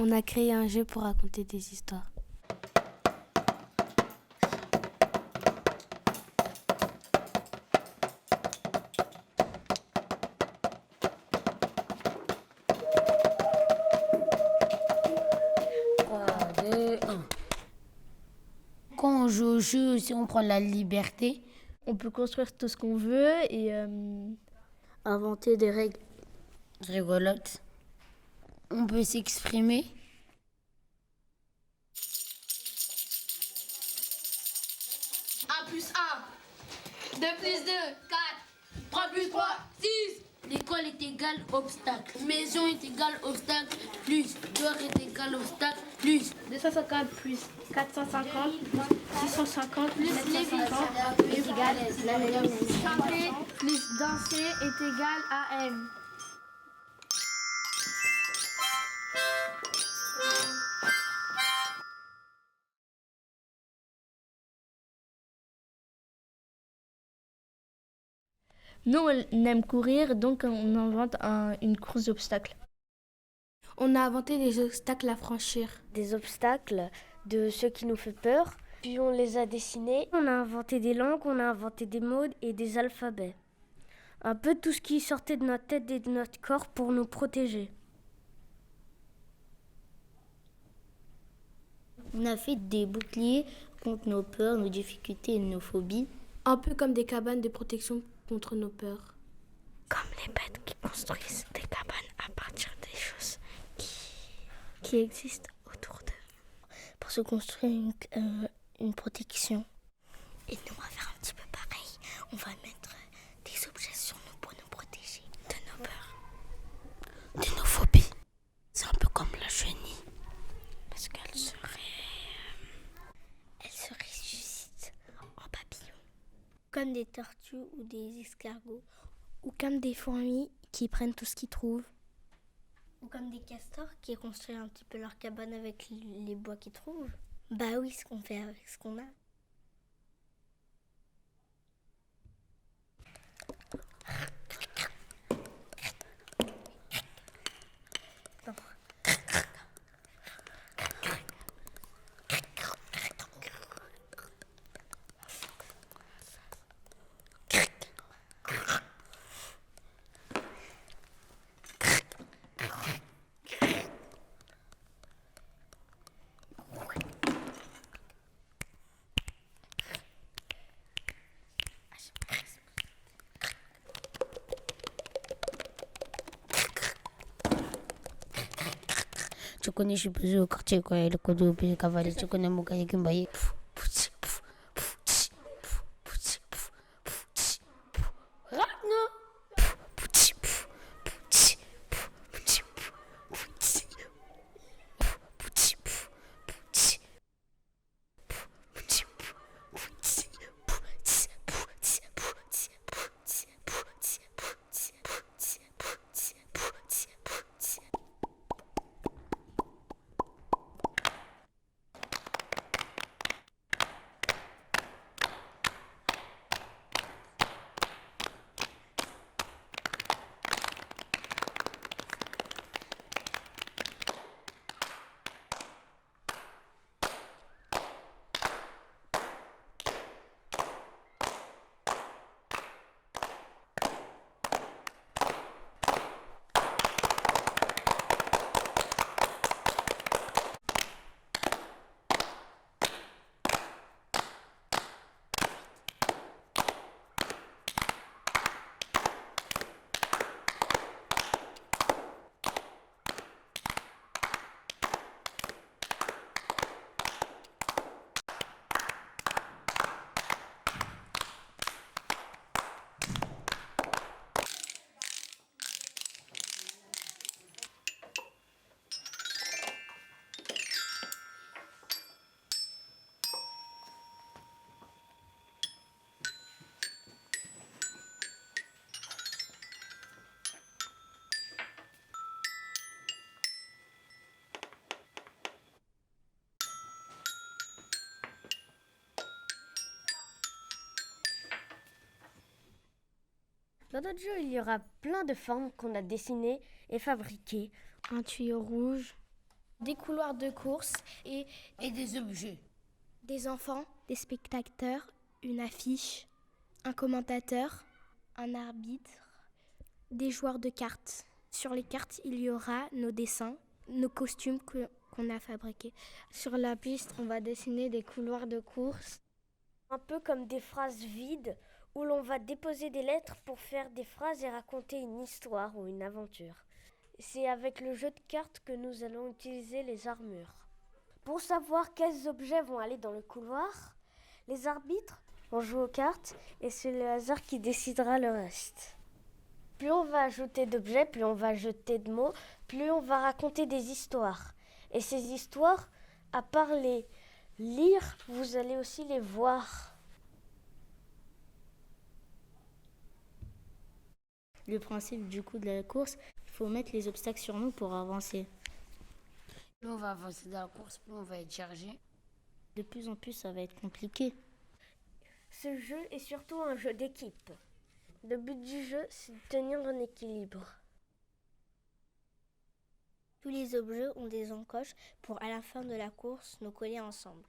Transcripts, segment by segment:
On a créé un jeu pour raconter des histoires. Quand on joue au jeu, si on prend la liberté, on peut construire tout ce qu'on veut et inventer des règles rigolote, on peut s'exprimer. Un plus 1, 2 plus 2, 4, 3 plus 3, 6. L'école est égale obstacle, maison est égale obstacle, plus dehors est égale obstacle, plus 250 plus 450, 650 plus 750 est égal à la même. Chanter plus danser est égal à M. Nous, on aime courir, donc on invente une course d'obstacles. On a inventé des obstacles à franchir. Des obstacles de ceux qui nous fait peur, puis on les a dessinés. On a inventé des langues, on a inventé des mots et des alphabets. Un peu tout ce qui sortait de notre tête et de notre corps pour nous protéger. On a fait des boucliers contre nos peurs, nos difficultés et nos phobies. Un peu comme des cabanes de protection contre nos peurs. Comme les bêtes qui construisent des cabanes à partir des choses qui existent autour d'eux. Pour se construire une protection. Et nous, on va faire un petit peu pareil. On va mettre des objets sur nous pour nous protéger de nos peurs, de nos phobies. C'est un peu comme la chenille, parce qu'elle se ressuscite en papillon. Comme des tortues ou des escargots. Ou comme des fourmis qui prennent tout ce qu'ils trouvent. Ou comme des castors qui construisent un petit peu leur cabane avec les bois qu'ils trouvent. Bah oui, ce qu'on fait avec ce qu'on a. Tu connais, je suis posé au quartier quand il y a le code au pays cavalier. Tu connais mon gars qui m'a Dans notre jeu, il y aura plein de formes qu'on a dessinées et fabriquées. Un tuyau rouge, Des couloirs de course et des objets. des enfants, des spectateurs, une affiche, un commentateur, un arbitre, des joueurs de cartes. Sur les cartes, il y aura nos dessins, nos costumes qu'on a fabriqués. Sur la piste, on va dessiner des couloirs de course. Un peu comme des phrases vides où l'on va déposer des lettres pour faire des phrases et raconter une histoire ou une aventure. C'est avec le jeu de cartes que nous allons utiliser les armures. Pour savoir quels objets vont aller dans le couloir, les arbitres vont jouer aux cartes et c'est le hasard qui décidera le reste. Plus on va ajouter d'objets, plus on va ajouter de mots, plus on va raconter des histoires. Et ces histoires, à part les lire, vous allez aussi les voir. Le principe du coup de la course, il faut mettre les obstacles sur nous pour avancer. Plus on va avancer dans la course, plus on va être chargé. De plus en plus, ça va être compliqué. Ce jeu est surtout un jeu d'équipe. Le but du jeu, c'est de tenir un équilibre. Tous les objets ont des encoches pour à la fin de la course nous coller ensemble.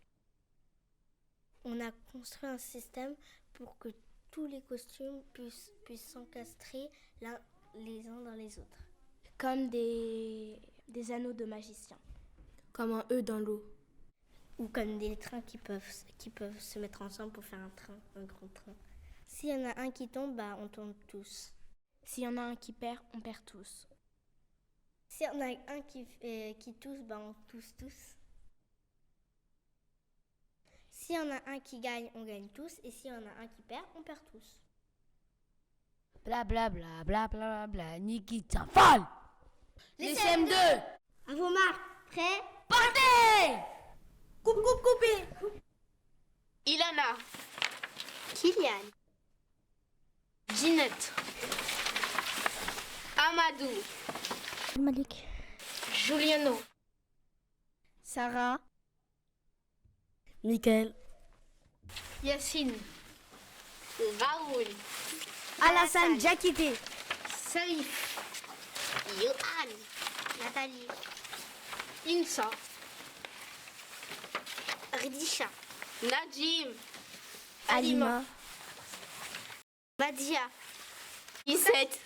On a construit un système pour que tous les costumes puissent s'encastrer les uns dans les autres. Comme des anneaux de magicien. Comme un E dans l'eau. Ou comme des trains qui peuvent se mettre ensemble pour faire un grand train. S'il y en a un qui tombe, on tombe tous. S'il y en a un qui perd, on perd tous. S'il y en a un qui tousse, on tousse tous. S'il y en a un qui gagne, on gagne tous. Et s'il y en a un qui perd, on perd tous. Bla bla bla bla bla bla, Nikita Fall. Les CM2. À vos marques, prêts? Partez. Coupez. Ilana. Kylian. Ginette. Amadou. Malik. Juliano. Sarah. Michael. Yacine. Raoul. Alassane Diakité. Saïf. Johan. Nathalie. Insa. Ridisha. Nadim. Alima. Badia. Isette.